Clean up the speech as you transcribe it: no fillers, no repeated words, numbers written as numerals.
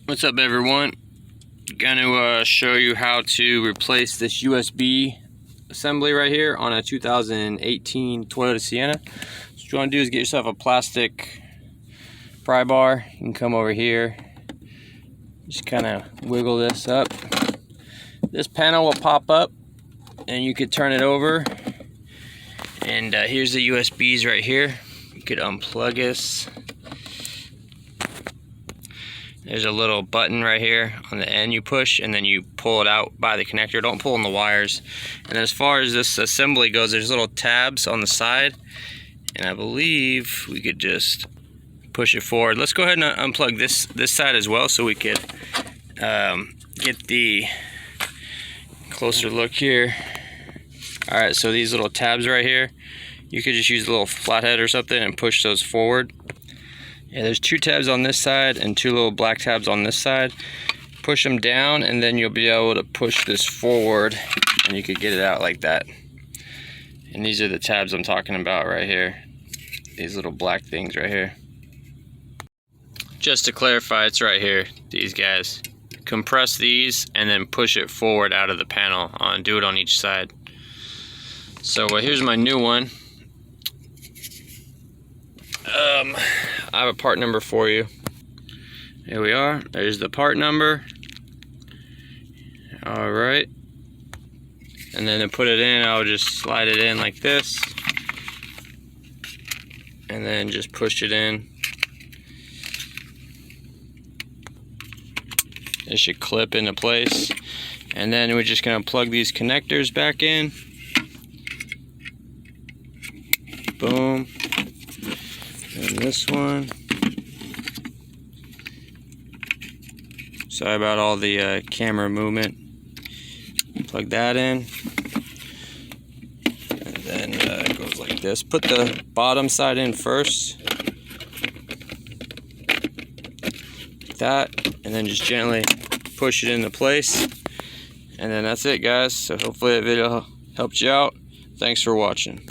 What's up, everyone? Gonna show you how to replace this USB assembly right here on a 2018 Toyota Sienna. So what you want to do is get yourself a plastic pry bar. You can come over here, just kind of wiggle this up. This panel will pop up and you could turn it over, and here's the USBs right here. You could unplug this. There's a little button right here on the end you push, and then you pull it out by the connector. Don't pull on the wires. And as far as this assembly goes, there's little tabs on the side, and I believe we could just push it forward. Let's go ahead and unplug this side as well, so we could get the closer look here. All right, so these little tabs right here, you could just use a little flathead or something and push those forward. Yeah, there's two tabs on this side and two little black tabs on this side. Push them down and then you'll be able to push this forward and you could get it out like that. And these are the tabs I'm talking about right here. These little black things right here. Just to clarify, it's right here, these guys. Compress these and then push it forward out of the panel. Do it on each side. So here's my new one. I have a part number for you. Here we are. There's the part number. Alright. And then to put it in, I'll just slide it in like this. And then just push it in. It should clip into place. And then we're just going to plug these connectors back in. Boom. And this one. Sorry about all the camera movement. Plug that in. And then it goes like this. Put the bottom side in first. Like that. And then just gently push it into place. And then that's it, guys. So hopefully that video helped you out. Thanks for watching.